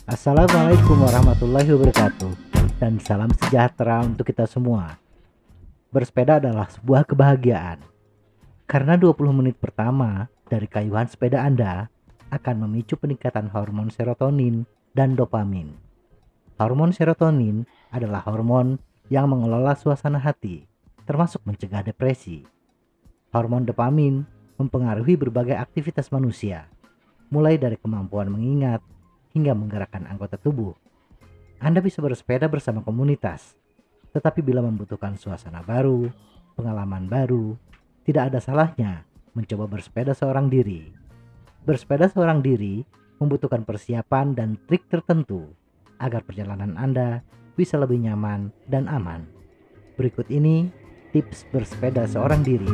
Assalamualaikum warahmatullahi wabarakatuh, dan salam sejahtera untuk kita semua. Bersepeda adalah sebuah kebahagiaan, karena 20 menit pertama dari kayuhan sepeda Anda akan memicu peningkatan hormon serotonin dan dopamin. Hormon serotonin adalah hormon yang mengelola suasana hati, termasuk mencegah depresi. Hormon dopamin mempengaruhi berbagai aktivitas manusia, mulai dari kemampuan mengingat hingga menggerakkan anggota tubuh. Anda bisa bersepeda bersama komunitas, tetapi bila membutuhkan suasana baru, pengalaman baru, tidak ada salahnya mencoba bersepeda seorang diri. Bersepeda seorang diri membutuhkan persiapan dan trik tertentu agar perjalanan Anda bisa lebih nyaman dan aman. Berikut ini tips bersepeda seorang diri.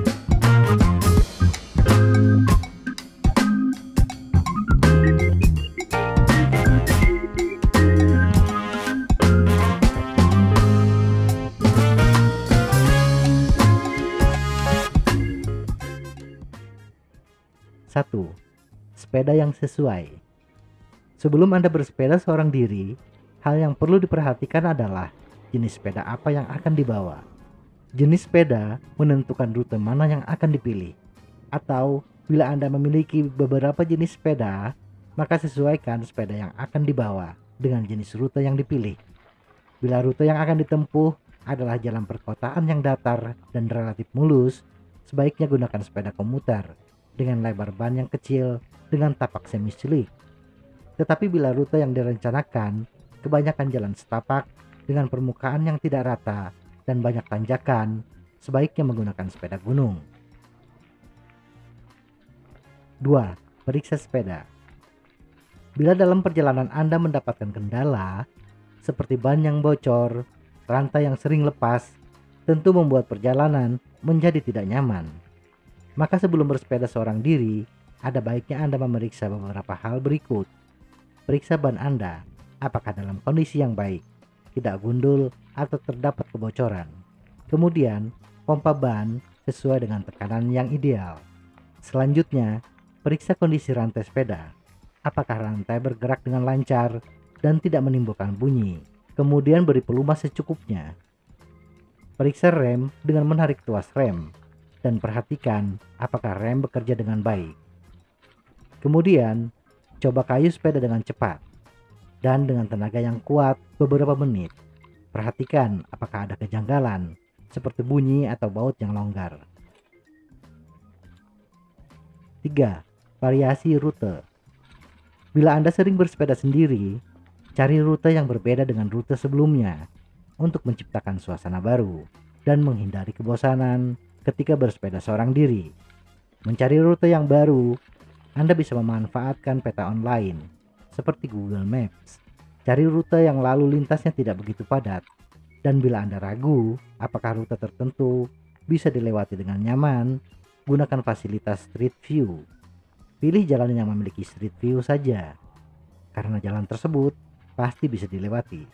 1. Sepeda yang sesuai. Sebelum Anda bersepeda seorang diri, hal yang perlu diperhatikan adalah jenis sepeda apa yang akan dibawa. Jenis sepeda menentukan rute mana yang akan dipilih. Atau bila Anda memiliki beberapa jenis sepeda, maka sesuaikan sepeda yang akan dibawa dengan jenis rute yang dipilih. Bila rute yang akan ditempuh adalah jalan perkotaan yang datar dan relatif mulus, sebaiknya gunakan sepeda komuter dengan lebar ban yang kecil dengan tapak semi slick. Tetapi bila rute yang direncanakan kebanyakan jalan setapak dengan permukaan yang tidak rata dan banyak tanjakan, sebaiknya menggunakan sepeda gunung. 2. Periksa sepeda. Bila dalam perjalanan Anda mendapatkan kendala seperti ban yang bocor, rantai yang sering lepas, tentu membuat perjalanan menjadi tidak nyaman. Maka sebelum bersepeda seorang diri, ada baiknya Anda memeriksa beberapa hal berikut. Periksa ban Anda, apakah dalam kondisi yang baik, tidak gundul atau terdapat kebocoran. Kemudian, pompa ban sesuai dengan tekanan yang ideal. Selanjutnya, periksa kondisi rantai sepeda. Apakah rantai bergerak dengan lancar dan tidak menimbulkan bunyi. Kemudian beri pelumas secukupnya. Periksa rem dengan menarik tuas rem dan perhatikan apakah rem bekerja dengan baik. Kemudian, coba kayuh sepeda dengan cepat dan dengan tenaga yang kuat beberapa menit. Perhatikan apakah ada kejanggalan seperti bunyi atau baut yang longgar. 3. Variasi rute. Bila Anda sering bersepeda sendiri, cari rute yang berbeda dengan rute sebelumnya untuk menciptakan suasana baru dan menghindari kebosanan ketika bersepeda seorang diri. Mencari rute yang baru, Anda bisa memanfaatkan peta online seperti Google Maps. Cari rute yang lalu lintasnya tidak begitu padat, dan bila Anda ragu apakah rute tertentu bisa dilewati dengan nyaman, gunakan fasilitas Street View. Pilih jalan yang memiliki Street View saja, karena jalan tersebut pasti bisa dilewati.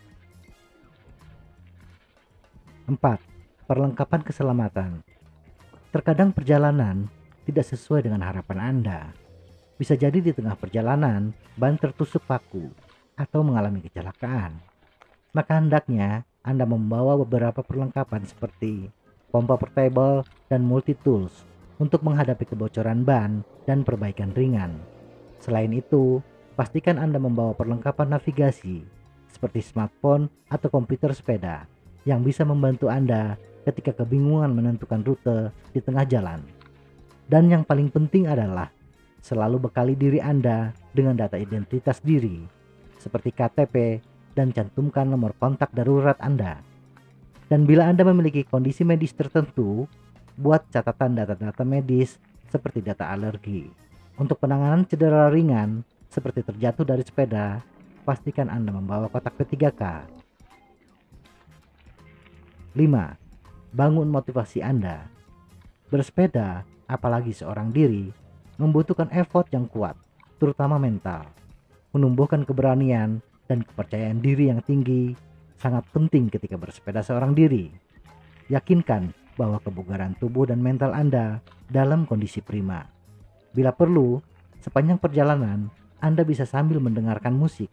4. Perlengkapan keselamatan. Terkadang perjalanan tidak sesuai dengan harapan Anda. Bisa jadi di tengah perjalanan ban tertusuk paku atau mengalami kecelakaan. Maka hendaknya Anda membawa beberapa perlengkapan seperti pompa portable dan multi tools untuk menghadapi kebocoran ban dan perbaikan ringan. Selain itu, pastikan Anda membawa perlengkapan navigasi seperti smartphone atau komputer sepeda yang bisa membantu Anda ketika kebingungan menentukan rute di tengah jalan. Dan yang paling penting adalah selalu bekali diri Anda dengan data identitas diri seperti KTP dan cantumkan nomor kontak darurat Anda. Dan bila Anda memiliki kondisi medis tertentu, buat catatan data-data medis seperti data alergi. Untuk penanganan cedera ringan seperti terjatuh dari sepeda, pastikan Anda membawa kotak P3K. 5. Bangun motivasi Anda. Bersepeda, apalagi seorang diri, membutuhkan effort yang kuat, terutama mental. Menumbuhkan keberanian dan kepercayaan diri yang tinggi sangat penting ketika bersepeda seorang diri. Yakinkan bahwa kebugaran tubuh dan mental Anda dalam kondisi prima. Bila perlu, sepanjang perjalanan Anda bisa sambil mendengarkan musik.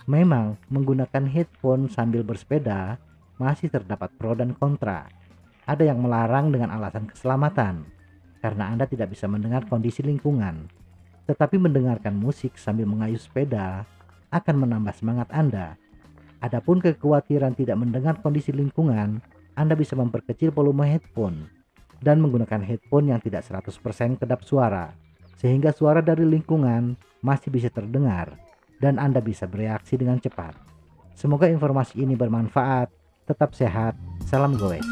Memang menggunakan headphone sambil bersepeda masih terdapat pro dan kontra. Ada yang melarang dengan alasan keselamatan, karena Anda tidak bisa mendengar kondisi lingkungan. Tetapi mendengarkan musik sambil mengayuh sepeda akan menambah semangat Anda. Adapun kekhawatiran tidak mendengar kondisi lingkungan, Anda bisa memperkecil volume headphone dan menggunakan headphone yang tidak 100% kedap suara, sehingga suara dari lingkungan masih bisa terdengar dan Anda bisa bereaksi dengan cepat. Semoga informasi ini bermanfaat. Tetap sehat. Salam goes.